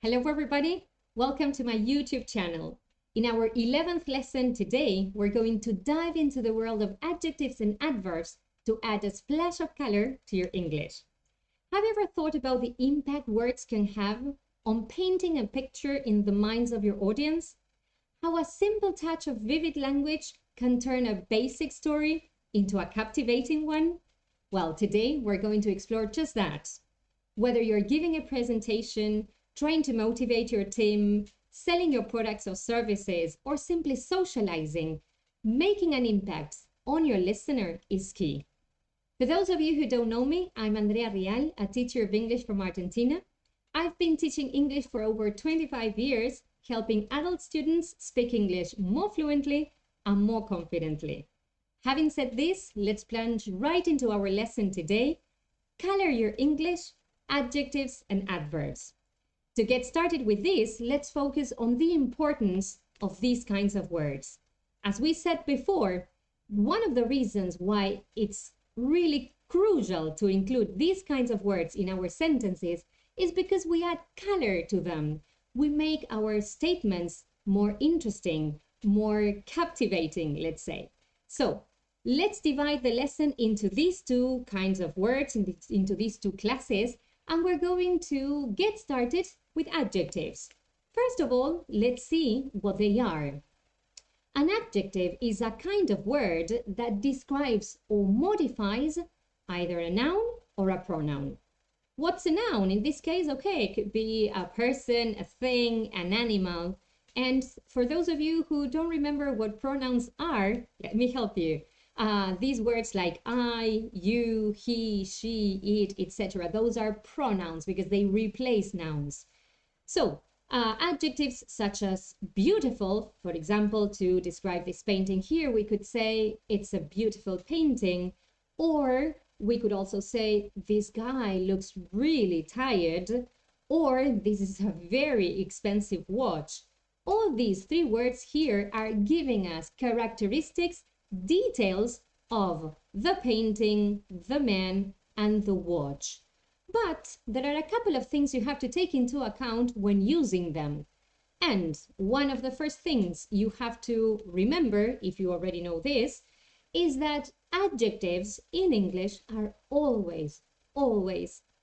Hello everybody, welcome to my YouTube channel. In our 11th lesson today, we're going to dive into the world of adjectives and adverbs to add a splash of color to your English. Have you ever thought about the impact words can have on painting a picture in the minds of your audience? How a simple touch of vivid language can turn a basic story into a captivating one? Well, today we're going to explore just that. Whether you're giving a presentation, trying to motivate your team, selling your products or services, or simply socializing, making an impact on your listener is key. For those of you who don't know me, I'm Andrea Rial, a teacher of English from Argentina. I've been teaching English for over 25 years, helping adult students speak English more fluently and more confidently. Having said this, let's plunge right into our lesson today. Color your English, adjectives and adverbs. To get started with this, let's focus on the importance of these kinds of words. As we said before, one of the reasons why it's really crucial to include these kinds of words in our sentences is because we add color to them. We make our statements more interesting, more captivating, let's say. So, let's divide the lesson into these two kinds of words, into these two classes, and we're going to get started with adjectives. First of all, let's see what they are. An adjective is a kind of word that describes or modifies either a noun or a pronoun. What's a noun? In this case, okay, it could be a person, a thing, an animal. And for those of you who don't remember what pronouns are, let me help you. These words like I, you, he, she, it, etc. Those are pronouns because they replace nouns. So, adjectives such as beautiful, for example, to describe this painting here, we could say it's a beautiful painting, or we could also say this guy looks really tired, or this is a very expensive watch. All these three words here are giving us characteristics, details of the painting, the man, and the watch. But there are a couple of things you have to take into account when using them. And one of the first things you have to remember, if you already know this, is that adjectives in English are always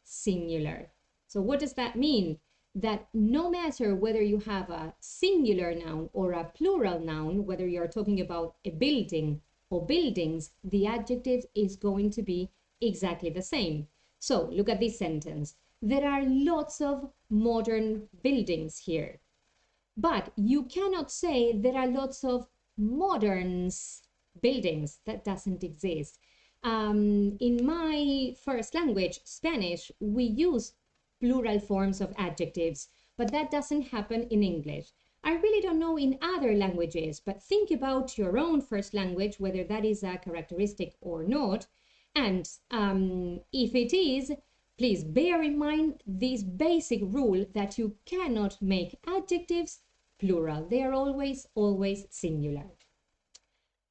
singular. So what does that mean? That no matter whether you have a singular noun or a plural noun, whether you're talking about a building or buildings, the adjective is going to be exactly the same. So look at this sentence. There are lots of modern buildings here. But you cannot say there are lots of modern buildings. That doesn't exist. In my first language, Spanish, we use plural forms of adjectives, but that doesn't happen in English. I really don't know in other languages, but think about your own first language, whether that is a characteristic or not. And if it is, please bear in mind this basic rule that you cannot make adjectives plural. They are always singular.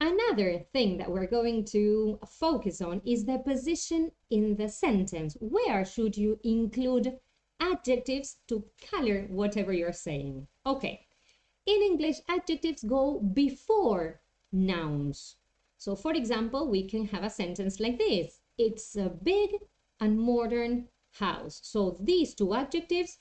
Another thing that we're going to focus on is the position in the sentence. Where should you include adjectives to color whatever you're saying? Okay, in English, adjectives go before nouns. So, for example, we can have a sentence like this. It's a big and modern house. So these two adjectives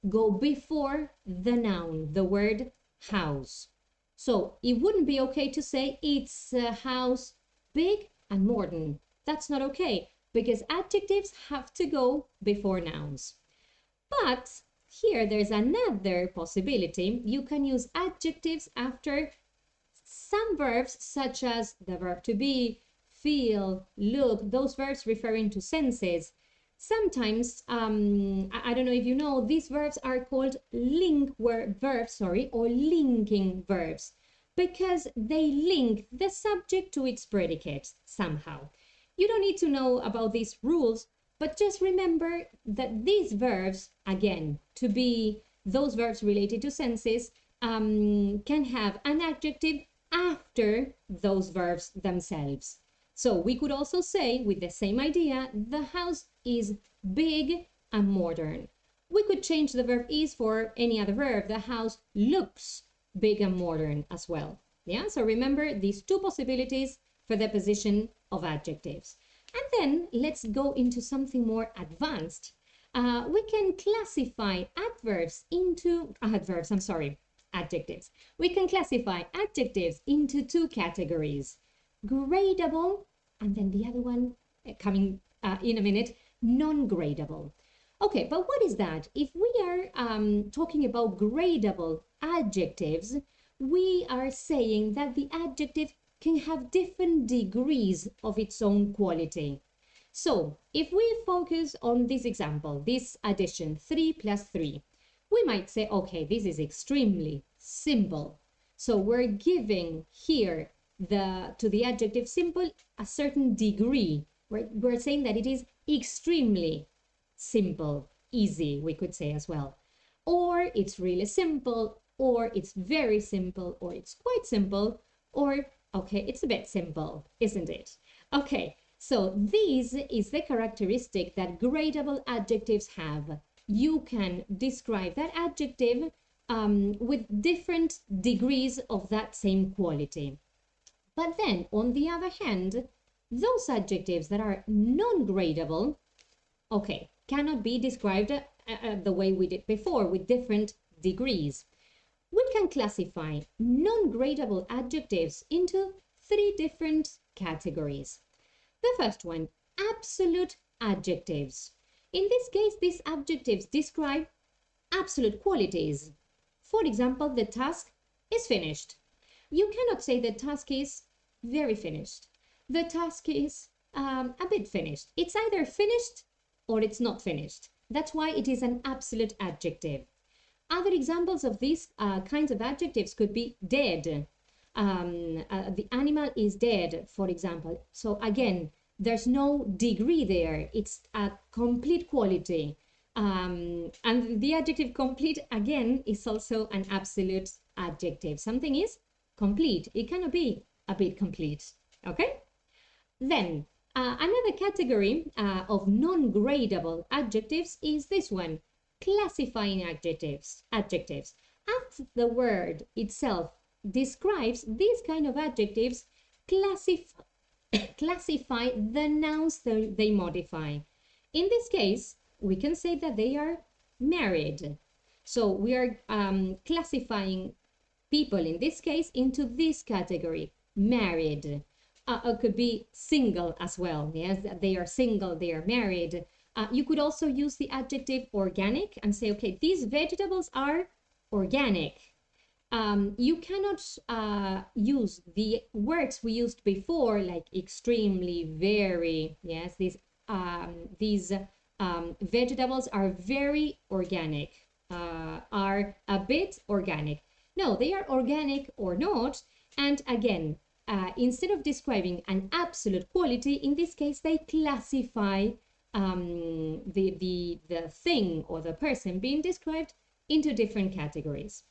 go before the noun, the word house. So it wouldn't be okay to say it's a house big and modern. That's not okay because adjectives have to go before nouns. But here there's another possibility. You can use adjectives after some verbs such as the verb to be, feel, look, those verbs referring to senses. Sometimes, I don't know if you know, these verbs are called verbs, or linking verbs, because they link the subject to its predicate somehow. You don't need to know about these rules, but just remember that these verbs, again, to be those verbs related to senses, can have an adjective after those verbs themselves. So we could also say, with the same idea, the house is big and modern. We could change the verb is for any other verb. The house looks big and modern as well. Yeah, so remember these two possibilities for the position of adjectives. And then let's go into something more advanced. We can classify adjectives. We can classify adjectives into two categories: gradable, and then the other one coming in a minute, non-gradable. Okay, but what is that? If we are talking about gradable adjectives, we are saying that the adjective can have different degrees of its own quality. So if we focus on this example, this addition, 3 plus 3, we might say, okay, this is extremely simple. So we're giving here to the adjective simple a certain degree. We're saying that it is extremely simple, easy, we could say as well. Or it's really simple, or it's very simple, or it's quite simple, or okay, it's a bit simple, isn't it? Okay, so this is the characteristic that gradable adjectives have. You can describe that adjective with different degrees of that same quality. But then, on the other hand, those adjectives that are non-gradable, okay, cannot be described the way we did before, with different degrees. We can classify non-gradable adjectives into three different categories. The first one, absolute adjectives. In this case, these adjectives describe absolute qualities. For example, the task is finished. You cannot say the task is very finished. The task is a bit finished. It's either finished or it's not finished. That's why it is an absolute adjective. Other examples of these kinds of adjectives could be dead. The animal is dead, for example. So again, there's no degree there. It's a complete quality. And the adjective complete, again, is also an absolute adjective. Something is complete. It cannot be a bit complete. Okay? Then, another category of non-gradable adjectives is this one, classifying adjectives. As the word itself describes, these kind of adjectives classify the nouns that they modify. In this case, we can say that they are married. So we are classifying people in this case into this category, married. It could be single as well. Yes, they are single, they are married. You could also use the adjective organic and say, okay, these vegetables are organic. You cannot use the words we used before, like extremely, very. Yes, these vegetables are very organic, are a bit organic. No, they are organic or not. And again, instead of describing an absolute quality, in this case, they classify the thing or the person being described into different categories.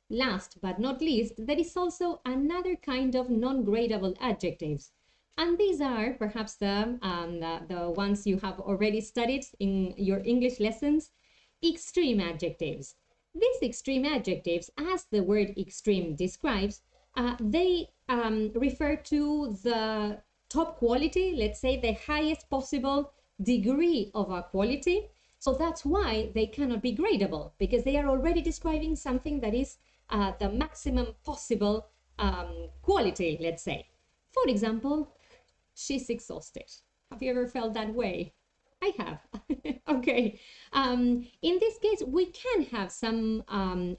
Last but not least, there is also another kind of non-gradable adjectives. And these are perhaps the ones you have already studied in your English lessons, extreme adjectives. These extreme adjectives, as the word extreme describes, they refer to the top quality, let's say the highest possible degree of a quality. So that's why they cannot be gradable, because they are already describing something that is the maximum possible quality, let's say. For example, she's exhausted. Have you ever felt that way? I have. Okay. In this case, we can have some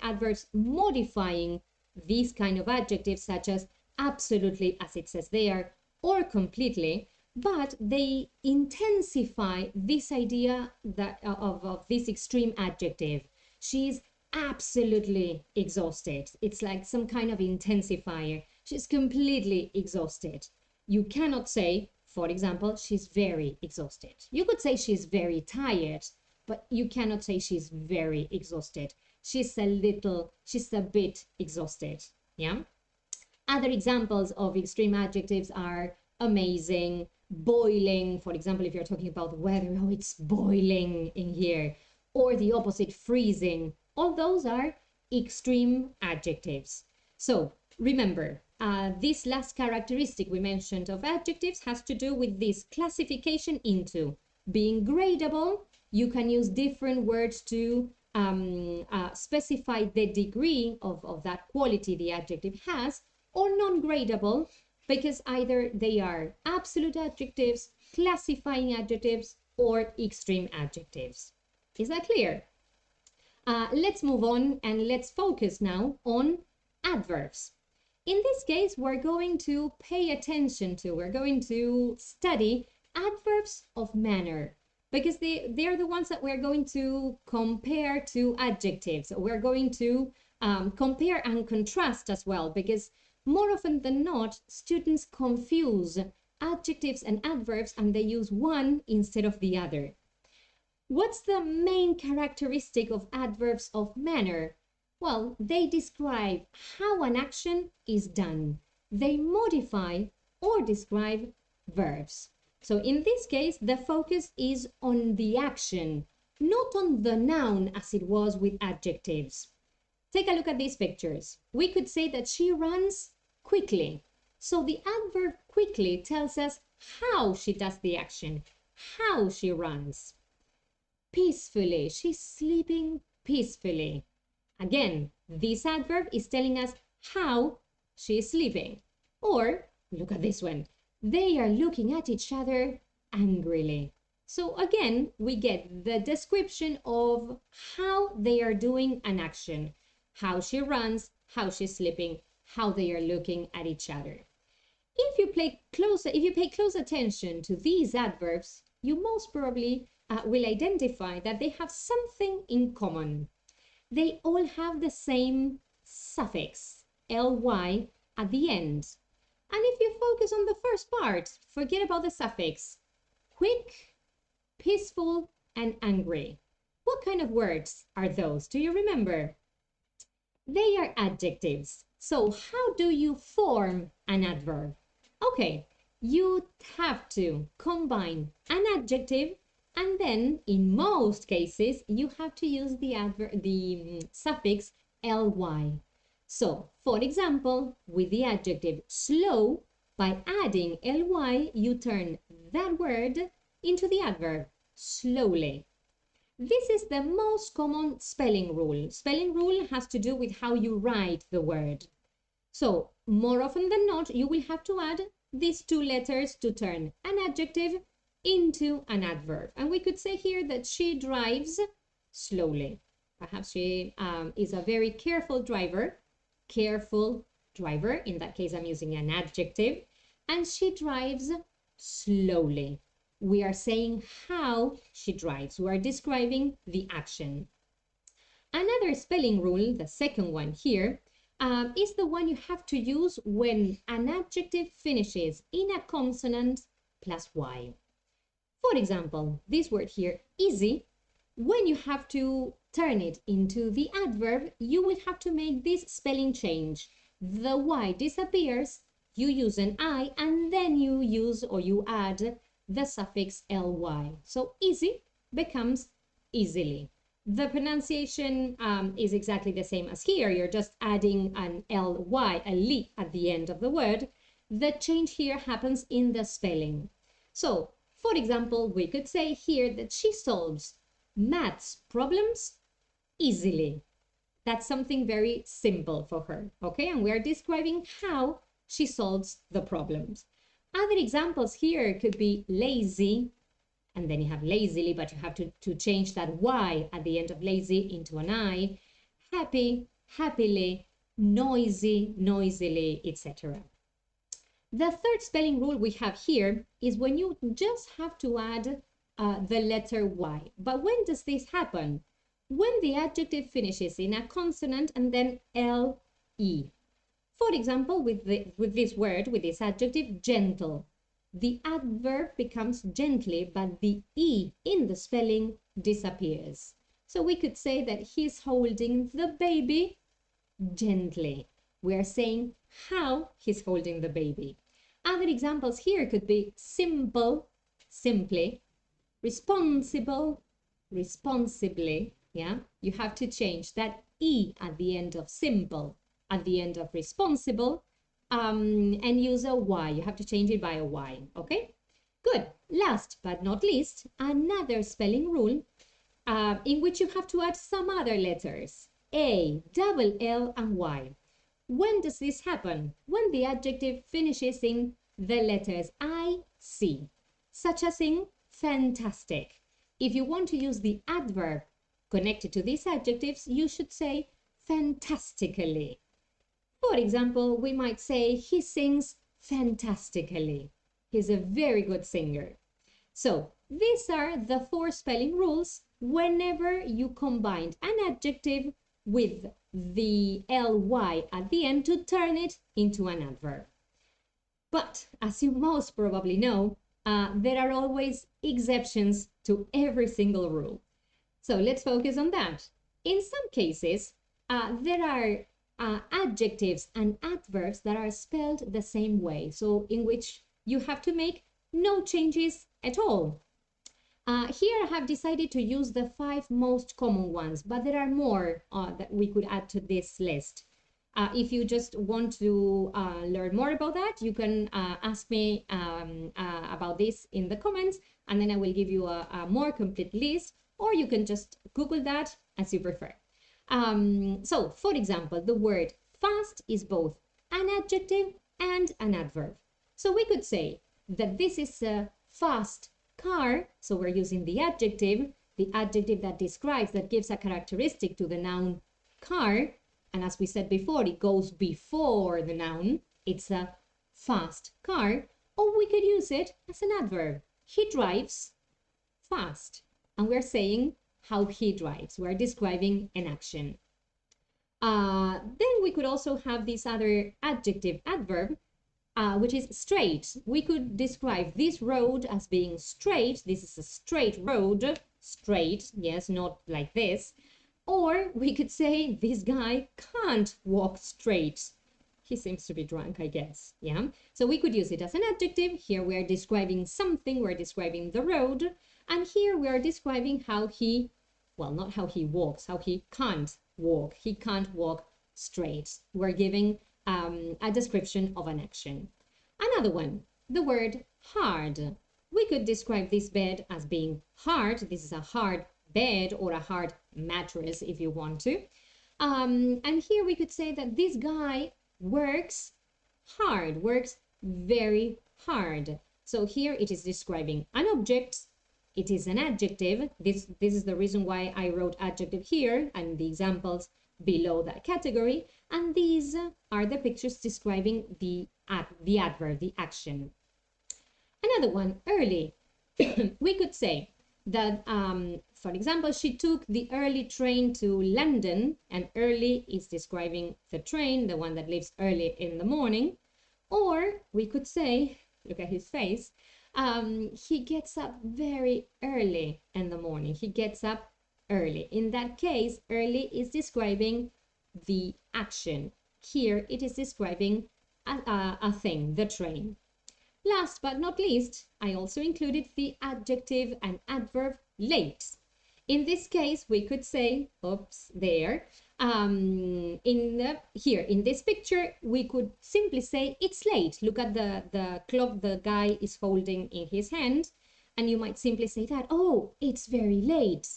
adverbs modifying these kind of adjectives, such as absolutely, as it says there, or completely, but they intensify this idea that of this extreme adjective. She's absolutely exhausted. It's like some kind of intensifier. She's completely exhausted. You cannot say, for example, she's very exhausted. You could say she's very tired, but you cannot say she's very exhausted. She's a bit exhausted. Yeah. Other examples of extreme adjectives are amazing, boiling. For example, if you're talking about the weather, oh, it's boiling in here. or the opposite, freezing. All those are extreme adjectives. So remember, this last characteristic we mentioned of adjectives has to do with this classification into being gradable. You can use different words to specify the degree of that quality the adjective has, or non-gradable, because either they are absolute adjectives, classifying adjectives, or extreme adjectives. Is that clear? Let's move on and let's focus now on adverbs. In this case, we're going to pay attention to, we're going to study adverbs of manner, because they're the ones that we're going to compare to adjectives. We're going to compare and contrast as well, because more often than not, students confuse adjectives and adverbs and they use one instead of the other. What's the main characteristic of adverbs of manner? Well, they describe how an action is done. They modify or describe verbs. So in this case, the focus is on the action, not on the noun as it was with adjectives. Take a look at these pictures. We could say that she runs quickly. So the adverb quickly tells us how she does the action, how she runs. Peacefully, she's sleeping peacefully. Again, this adverb is telling us how she is sleeping. Or, look at this one. They are looking at each other angrily. So again, we get the description of how they are doing an action. How she runs, how she's sleeping, how they are looking at each other. If you pay close attention to these adverbs, you most probably will identify that they have something in common. They all have the same suffix, ly, at the end. And if you focus on the first part, forget about the suffix. Quick, peaceful, and angry. What kind of words are those? Do you remember? They are adjectives. So how do you form an adverb? Okay, you have to combine an adjective, and then in most cases you have to use the suffix ly. So, for example, with the adjective slow, by adding ly, you turn that word into the adverb slowly. This is the most common spelling rule. Spelling rule has to do with how you write the word. So, more often than not, you will have to add these two letters to turn an adjective into an adverb. And we could say here that she drives slowly. Perhaps she is a very careful driver. Careful driver. In that case, I'm using an adjective. And she drives slowly. We are saying how she drives. We are describing the action. Another spelling rule, the second one here, is the one you have to use when an adjective finishes in a consonant plus y. For example, this word here, easy, when you have to turn it into the adverb, you will have to make this spelling change. The y disappears, you use an I, and then you use or you add the suffix ly. So easy becomes easily. The pronunciation is exactly the same as here. You're just adding an ly, a li at the end of the word. The change here happens in the spelling. So, for example, we could say here that she solves maths problems easily. That's something very simple for her, okay? And we're describing how she solves the problems. Other examples here could be lazy, and then you have lazily, but you have to change that y at the end of lazy into an I. Happy, happily, noisy, noisily, etc. The third spelling rule we have here is when you just have to add the letter y. But when does this happen? When the adjective finishes in a consonant and then le. For example, with this word, with this adjective, gentle. The adverb becomes gently, but the E in the spelling disappears. So we could say that he's holding the baby gently. We are saying how he's holding the baby. Other examples here could be simple, simply, responsible, responsibly, yeah, you have to change that E at the end of simple, at the end of responsible, and use a Y. You have to change it by a Y, okay? Good. Last but not least, another spelling rule in which you have to add some other letters, A, double L, and Y. When does this happen? When the adjective finishes in the letters I, C, such as in fantastic. If you want to use the adverb connected to these adjectives, you should say fantastically. For example, we might say he sings fantastically. He's a very good singer. So these are the 4 spelling rules whenever you combine an adjective with the ly at the end to turn it into an adverb. But as you most probably know, there are always exceptions to every single rule. So let's focus on that. In some cases, there are adjectives and adverbs that are spelled the same way, so in which you have to make no changes at all. Here I have decided to use the 5 most common ones, but there are more that we could add to this list. If you just want to learn more about that, you can ask me about this in the comments, and then I will give you a more complete list, or you can just Google that as you prefer. So, for example, the word fast is both an adjective and an adverb. So we could say that this is a fast car, so we're using the adjective that describes, that gives a characteristic to the noun car, and as we said before, it goes before the noun. It's a fast car, or we could use it as an adverb. He drives fast, and we're saying how he drives. We're describing an action. Then we could also have this other adjective adverb, which is straight. We could describe this road as being straight. This is a straight road. Straight, yes, not like this. Or we could say this guy can't walk straight. He seems to be drunk, I guess. Yeah. So we could use it as an adjective. Here we are describing something. We're describing the road. And here we are describing how he, well, not how he walks, how he can't walk. He can't walk straight. We're giving a description of an action. Another one, the word hard. We could describe this bed as being hard. This is a hard bed or a hard mattress if you want to. And here we could say that this guy works hard, works very hard. So here it is describing an object. It is an adjective. This is the reason why I wrote adjective here and the examples below that category. And these are the pictures describing the adverb, the action. Another one, early. We could say that, for example, she took the early train to London, and early is describing the train, the one that leaves early in the morning. Or we could say, look at his face, he gets up very early in the morning. He gets up early. In that case, early is describing the action. Here it is describing a thing, the train. Last but not least, I also included the adjective and adverb late. In this case, we could say, oops, there. Here in this picture, we could simply say it's late. Look at the clock the guy is holding in his hand, and you might simply say that, oh, it's very late.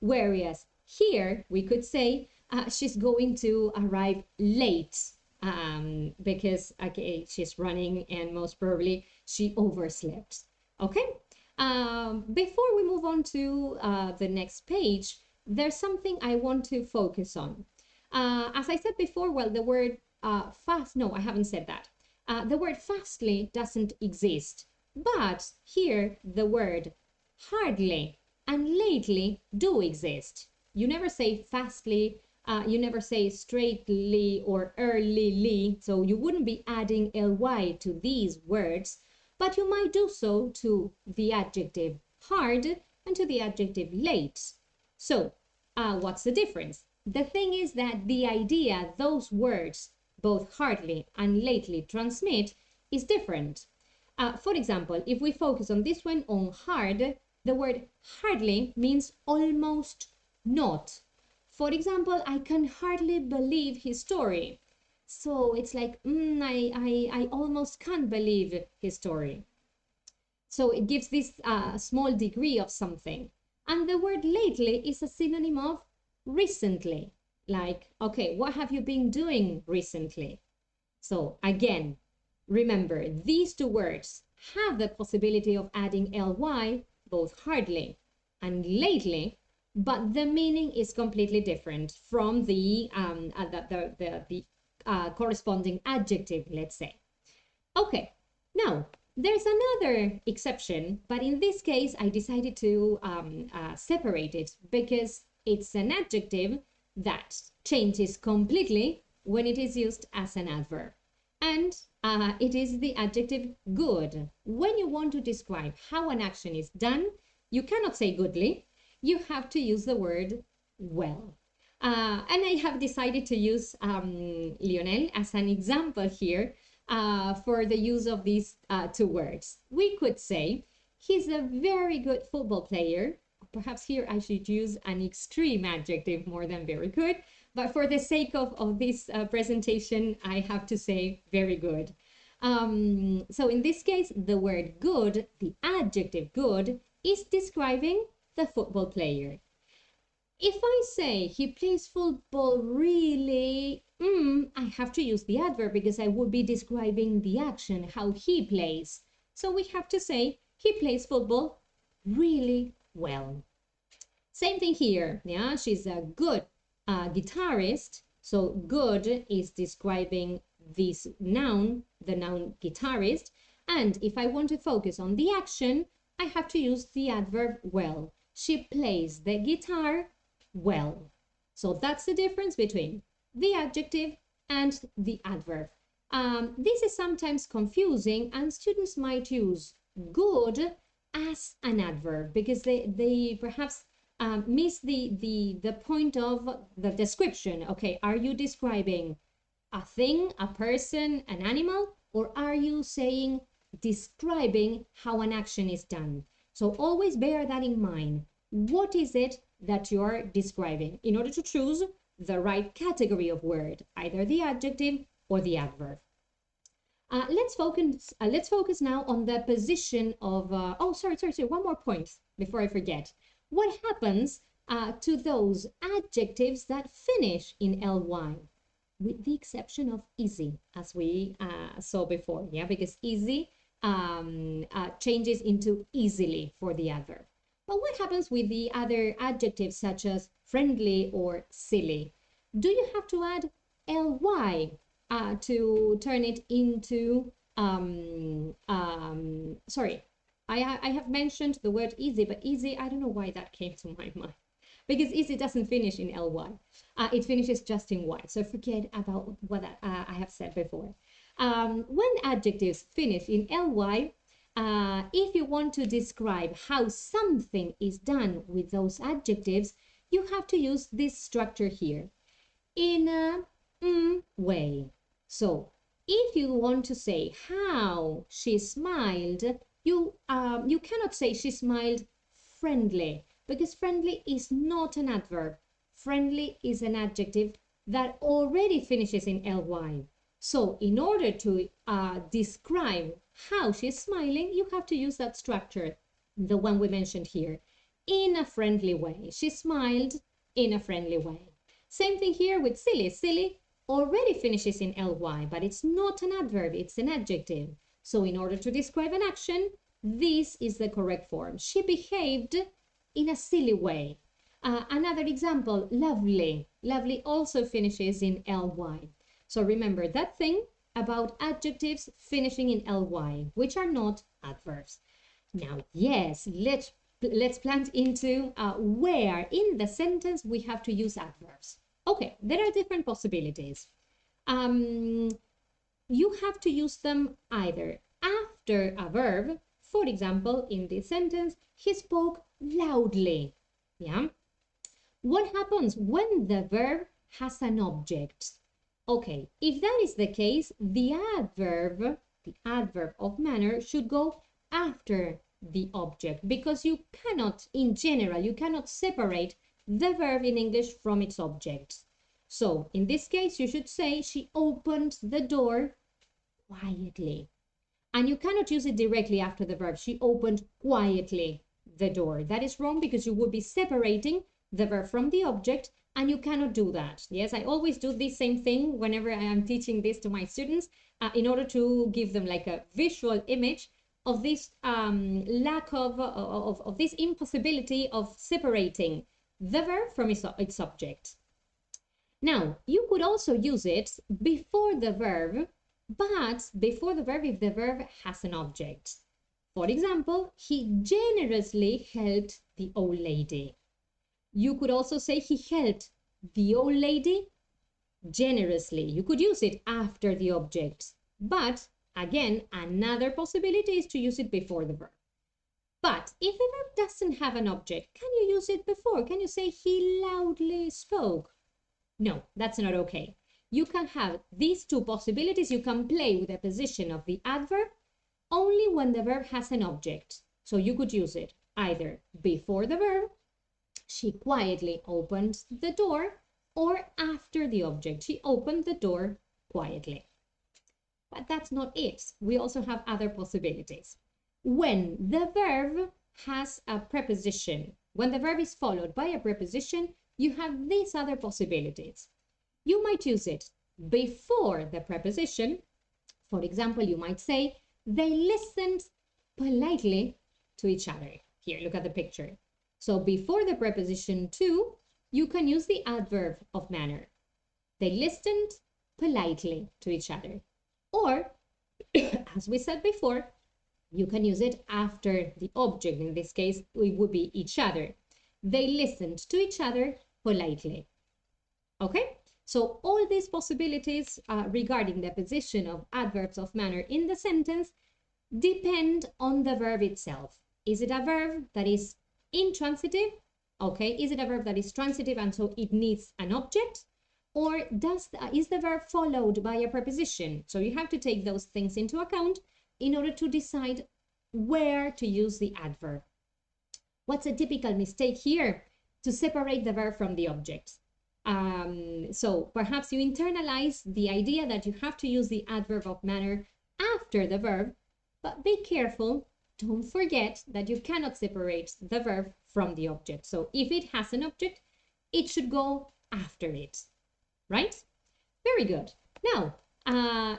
Whereas here we could say she's going to arrive late because okay, she's running and most probably she overslept. Okay. Before we move on to the next page, there's something I want to focus on. As I said before, well, the word fast, no, I haven't said that. The word fastly doesn't exist, but here the word hardly and lately do exist. You never say fastly, you never say straightly or earlyly, so you wouldn't be adding ly to these words, but you might do so to the adjective hard and to the adjective late. So, what's the difference? The thing is that the idea those words, both hardly and lately, transmit is different. For example, if we focus on this one, on hard, The word hardly means almost not. For example, I can hardly believe his story. So it's like, I almost can't believe his story. So it gives this small degree of something. And the word lately is a synonym of recently. Like, okay, what have you been doing recently? So again, remember, these two words have the possibility of adding ly, both hardly and lately, but the meaning is completely different from the corresponding adjective, let's say. Okay, now there's another exception, but in this case, I decided to separate it because it's an adjective that changes completely when it is used as an adverb. And it is the adjective good. When you want to describe how an action is done, you cannot say goodly. You have to use the word well. And I have decided to use Lionel as an example here for the use of these two words. We could say he's a very good football player. Perhaps here I should use an extreme adjective more than very good, but for the sake of this presentation, I have to say very good. So in this case, the word good, the adjective good, is describing the football player. If I say he plays football really, I have to use the adverb because I would be describing the action, how he plays. So we have to say he plays football really well. Same thing here. Yeah, she's a good guitarist. So good is describing this noun, the noun guitarist. And if I want to focus on the action, I have to use the adverb well. She plays the guitar well. So that's the difference between the adjective and the adverb. This is sometimes confusing and students might use good as an adverb because they perhaps miss the point of the description. Okay, are you describing a thing, a person, an animal, or are you saying describing how an action is done? So always bear that in mind. What is it that you're describing in order to choose the right category of word, either the adjective or the adverb? Let's focus now on the position of, sorry, one more point before I forget. What happens to those adjectives that finish in ly? With the exception of easy, as we saw before, yeah, because easy changes into easily for the adverb. But what happens with the other adjectives such as friendly or silly? Do you have to add ly to turn it into, sorry, I have mentioned the word easy, but easy, I don't know why that came to my mind. Because easy doesn't finish in ly. It finishes just in y. So forget about what I have said before. When adjectives finish in ly, if you want to describe how something is done with those adjectives, you have to use this structure here. In a way. So if you want to say how she smiled, you cannot say she smiled friendly, because friendly is not an adverb. Friendly is an adjective that already finishes in ly. So in order to describe how she's smiling, you have to use that structure, the one we mentioned here, in a friendly way. She smiled in a friendly way. Same thing here with silly. Silly already finishes in ly, but it's not an adverb, it's an adjective. So in order to describe an action, this is the correct form. She behaved in a silly way. Another example, lovely. Lovely also finishes in ly. So remember that thing about adjectives finishing in ly, which are not adverbs. Now, yes, let's plant into where in the sentence we have to use adverbs. Okay, there are different possibilities. You have to use them either after a verb. For example, in this sentence, he spoke loudly. Yeah. What happens when the verb has an object? Okay, if that is the case, the adverb of manner should go after the object, because you cannot, in general, you cannot separate the verb in English from its object. So in this case, you should say she opened the door quietly. And you cannot use it directly after the verb. She opened quietly the door. That is wrong because you would be separating the verb from the object, and you cannot do that. Yes, I always do this same thing whenever I am teaching this to my students in order to give them like a visual image of this lack of this impossibility of separating the verb from its object. Now, you could also use it before the verb, but before the verb if the verb has an object. For example, he generously helped the old lady. You could also say he helped the old lady generously. You could use it after the object, but again, another possibility is to use it before the verb. But if the verb doesn't have an object, can you use it before? Can you say he loudly spoke? No, that's not okay. You can have these two possibilities. You can play with the position of the adverb only when the verb has an object. So you could use it either before the verb, she quietly opened the door, or after the object, she opened the door quietly. But that's not it. We also have other possibilities. When the verb has a preposition, when the verb is followed by a preposition, you have these other possibilities. You might use it before the preposition. For example, you might say, they listened politely to each other. Here, look at the picture. So before the preposition to, you can use the adverb of manner. They listened politely to each other. Or, as we said before, you can use it after the object. In this case, it would be each other. They listened to each other politely. Okay? So all these possibilities regarding the position of adverbs of manner in the sentence depend on the verb itself. Is it a verb that is intransitive? Okay, is it a verb that is transitive and so it needs an object? Or is the verb followed by a preposition? So you have to take those things into account in order to decide where to use the adverb. What's a typical mistake here? To separate the verb from the object. So perhaps you internalize the idea that you have to use the adverb of manner after the verb, but be careful. Don't forget that you cannot separate the verb from the object. So if it has an object, it should go after it, right? Very good. Now,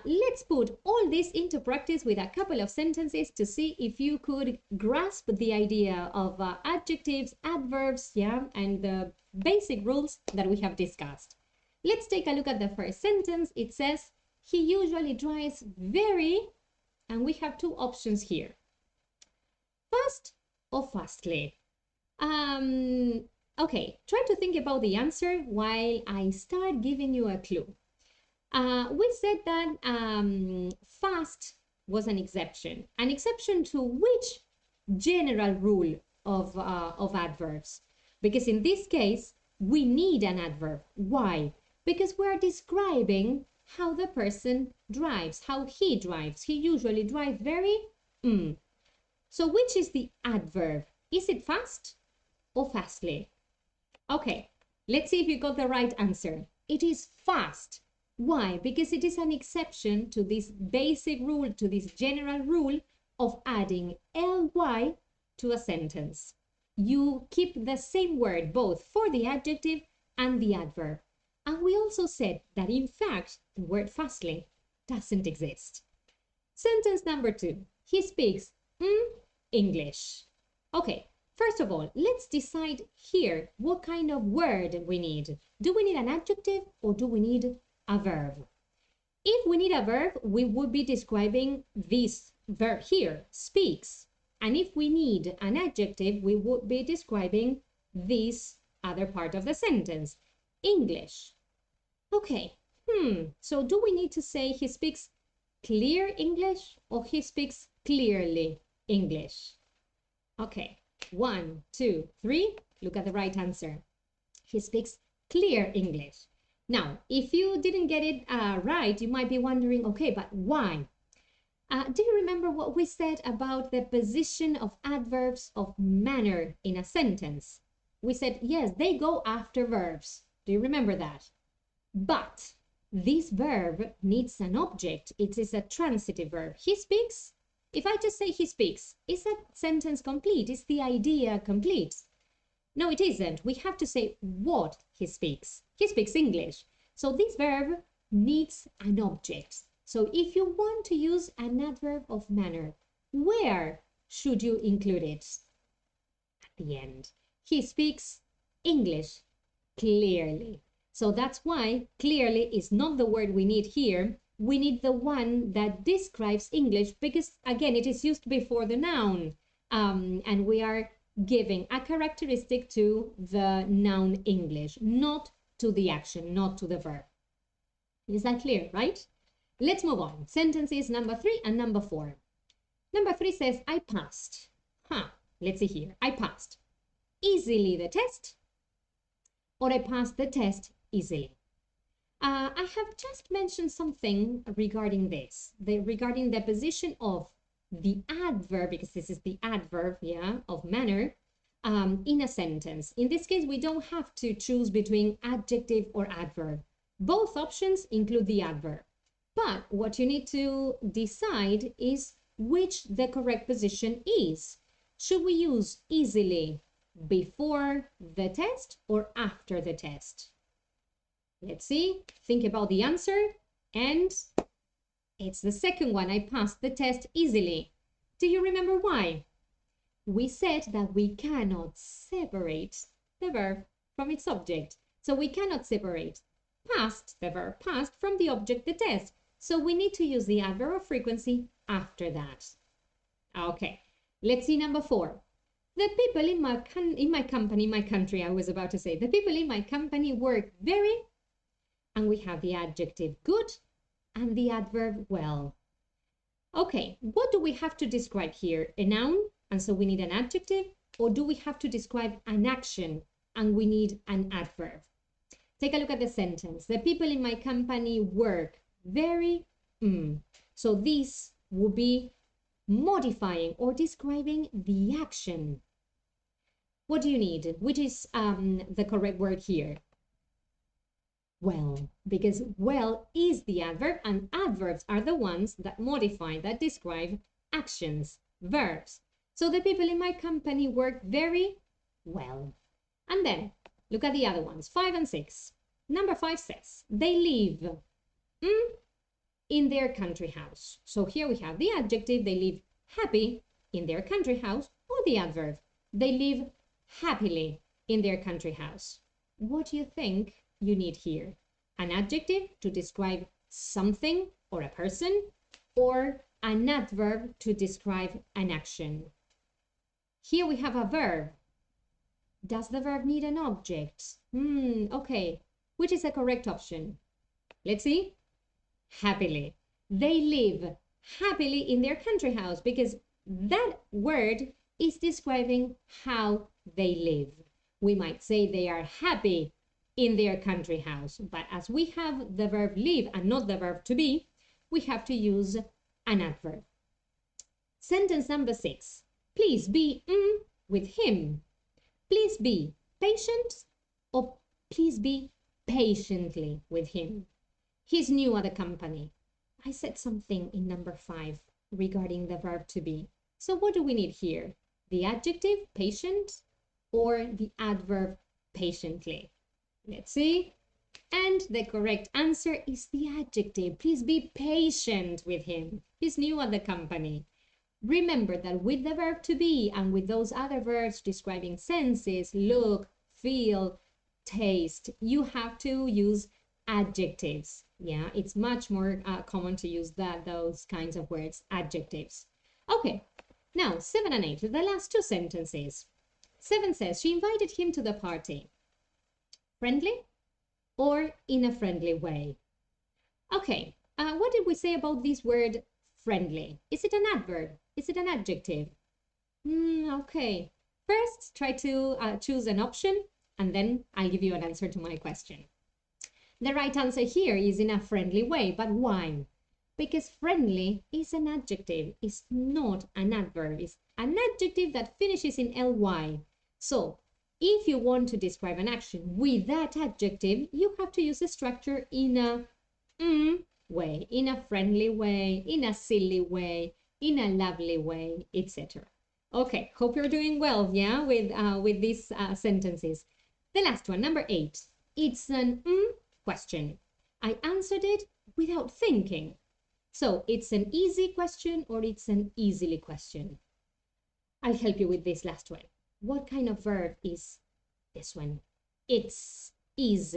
let's put all this into practice with a couple of sentences to see if you could grasp the idea of adjectives, adverbs, yeah, and the basic rules that we have discussed. Let's take a look at the first sentence. It says, he usually drives very, and we have two options here. Fast or fastly? Okay, try to think about the answer while I start giving you a clue. We said that fast was an exception to which general rule of adverbs? Because in this case, we need an adverb. Why? Because we're describing how the person drives, how he drives. He usually drives very. So which is the adverb? Is it fast or fastly? Okay, let's see if you got the right answer. It is fast. Why? Because it is an exception to this basic rule, to this general rule of adding ly to a sentence. You keep the same word both for the adjective and the adverb. And we also said that in fact, the word fastly doesn't exist. Sentence number 2. He speaks English. Okay, first of all, let's decide here what kind of word we need. Do we need an adjective or do we need a verb? If we need a verb, we would be describing this verb here, speaks. And if we need an adjective, we would be describing this other part of the sentence, English. Okay, so do we need to say he speaks clear English or he speaks clearly English? Okay, 1, 2, 3, look at the right answer. He speaks clear English. Now, if you didn't get it right, you might be wondering, okay, but why? Do you remember what we said about the position of adverbs of manner in a sentence? We said, yes, they go after verbs. Do you remember that? But this verb needs an object. It is a transitive verb. He speaks. If I just say he speaks, is that sentence complete? Is the idea complete? No, it isn't. We have to say what he speaks. He speaks English. So this verb needs an object. So if you want to use an adverb of manner, where should you include it? At the end. He speaks English clearly. So that's why clearly is not the word we need here. We need the one that describes English because, again, it is used before the noun. And we are giving a characteristic to the noun English, not to the action, not to the verb. Is that clear, right? Let's move on. Sentences number 3 and number 4. Number 3 says, I passed. Let's see here. I passed easily the test, or I passed the test easily. I have just mentioned something regarding this, regarding the position of the adverb, because this is the adverb, of manner, in a sentence. In this case, we don't have to choose between adjective or adverb. Both options include the adverb. But what you need to decide is which the correct position is. Should we use easily before the test or after the test? Let's see. Think about the answer. And it's the second one. I passed the test easily. Do you remember why? We said that we cannot separate the verb from its object. So we cannot separate past, the verb past, from the object, the test. So we need to use the adverb of frequency after that. Okay, let's see number 4. The people in my company, my country, I was about to say, the people in my company work very, and we have the adjective good and the adverb well. Okay, what do we have to describe here? A noun, and so we need an adjective, or do we have to describe an action and we need an adverb? Take a look at the sentence. The people in my company work very, So this would be modifying or describing the action. What do you need? Which is the correct word here? Well, because well is the adverb, and adverbs are the ones that modify, that describe actions, verbs. So the people in my company work very well. And then look at the other ones, 5 and 6. Number 5 says, they live in their country house. So here we have the adjective, they live happy in their country house, or the adverb, they live happily in their country house. What do you think you need here? An adjective to describe something or a person, or an adverb to describe an action? Here we have a verb. Does the verb need an object? Okay. Which is the correct option? Let's see. Happily. They live happily in their country house, because that word is describing how they live. We might say they are happy in their country house, but as we have the verb live and not the verb to be, we have to use an adverb. Sentence number 6. Please be with him. Please be patient, or please be patiently with him. He's new at the company. I said something in number 5 regarding the verb to be. So what do we need here? The adjective patient or the adverb patiently? Let's see. And the correct answer is the adjective. Please be patient with him. He's new at the company. Remember that with the verb to be and with those other verbs describing senses, look, feel, taste, you have to use adjectives. Yeah, it's much more common to use those kinds of words, adjectives. Okay, now 7 and 8, the last 2 sentences. 7 says, she invited him to the party. Friendly or in a friendly way? Okay, what did we say about this word friendly? Is it an adverb? Is it an adjective? Okay, first try to choose an option, and then I'll give you an answer to my question. The right answer here is in a friendly way, but why? Because friendly is an adjective, it's not an adverb. It's an adjective that finishes in ly. So if you want to describe an action with that adjective, you have to use the structure in a way, in a friendly way, in a silly way, in a lovely way, etc. Okay, hope you're doing well, yeah, with these sentences. The last one, number 8. It's an question. I answered it without thinking. So it's an easy question or it's an easily question. I'll help you with this last one. What kind of verb is this one? It's, is.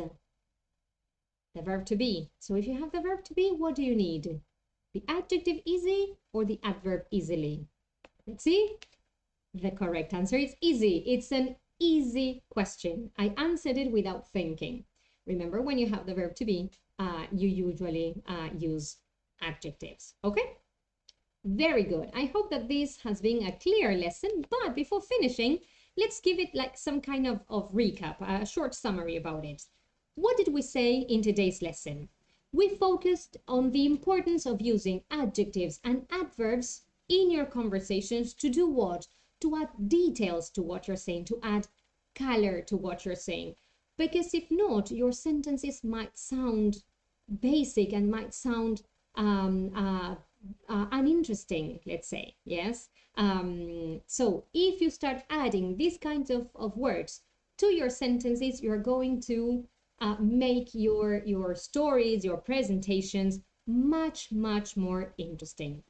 The verb to be. So if you have the verb to be, what do you need? The adjective easy or the adverb easily? Let's see. The correct answer is easy. It's an easy question. I answered it without thinking. Remember, when you have the verb to be, you usually use adjectives. Okay? Very good. I hope that this has been a clear lesson, but before finishing, let's give it like some kind of recap, a short summary about it. What did we say in today's lesson? We focused on the importance of using adjectives and adverbs in your conversations to do what? To add details to what you're saying, to add color to what you're saying. Because if not, your sentences might sound basic and might sound uninteresting, let's say, yes? So if you start adding these kinds of words to your sentences, you're going to make your stories, your presentations much, much more interesting.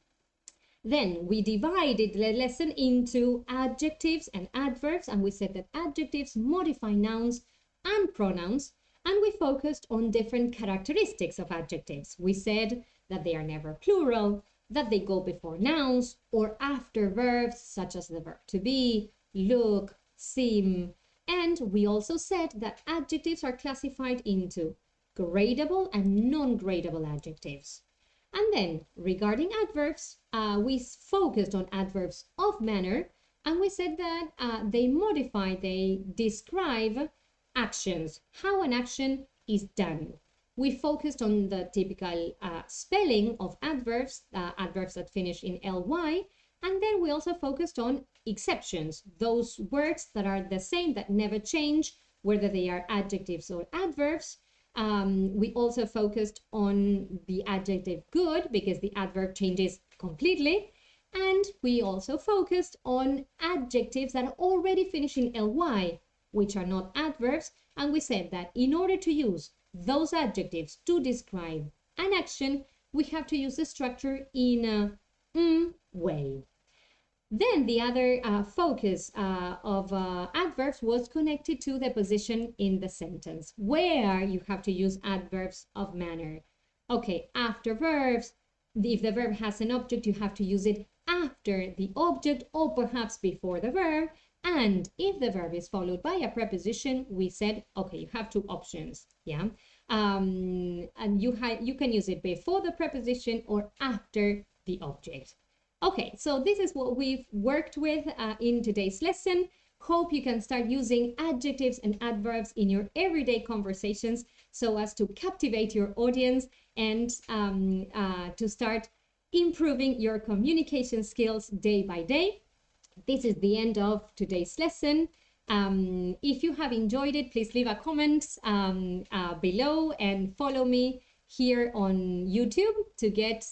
Then we divided the lesson into adjectives and adverbs, and we said that adjectives modify nouns and pronouns, and we focused on different characteristics of adjectives. We said that they are never plural, that they go before nouns or after verbs, such as the verb to be, look, seem, and we also said that adjectives are classified into gradable and non-gradable adjectives. And then, regarding adverbs, we focused on adverbs of manner, and we said that they modify, they describe actions, how an action is done. We focused on the typical spelling of adverbs, adverbs that finish in ly, and then we also focused on exceptions, those words that are the same, that never change, whether they are adjectives or adverbs. We also focused on the adjective good, because the adverb changes completely. And we also focused on adjectives that are already finished in ly, which are not adverbs. And we said that in order to use those adjectives to describe an action, we have to use the structure in a way. Then the other focus of adverbs was connected to the position in the sentence, where you have to use adverbs of manner. Okay, after verbs, if the verb has an object, you have to use it after the object or perhaps before the verb. And if the verb is followed by a preposition, we said, okay, you have two options, yeah? And you can use it before the preposition or after the object. Okay, so this is what we've worked with in today's lesson. Hope you can start using adjectives and adverbs in your everyday conversations so as to captivate your audience and to start improving your communication skills day by day. This is the end of today's lesson. If you have enjoyed it, please leave a comment below and follow me here on YouTube to get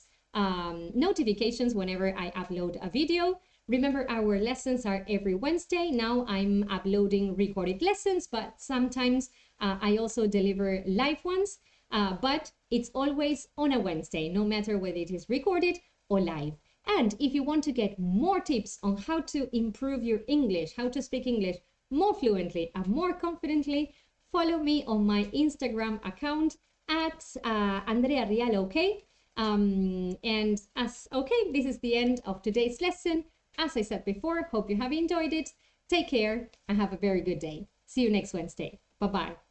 notifications whenever I upload a video. Remember, our lessons are every Wednesday. Now I'm uploading recorded lessons, but sometimes I also deliver live ones. But it's always on a Wednesday, no matter whether it is recorded or live. And if you want to get more tips on how to improve your English, how to speak English more fluently and more confidently, follow me on my Instagram account at Andrea Rial, okay? And this is the end of today's lesson. As I said before, hope you have enjoyed it. Take care and have a very good day. See you next Wednesday. Bye-bye.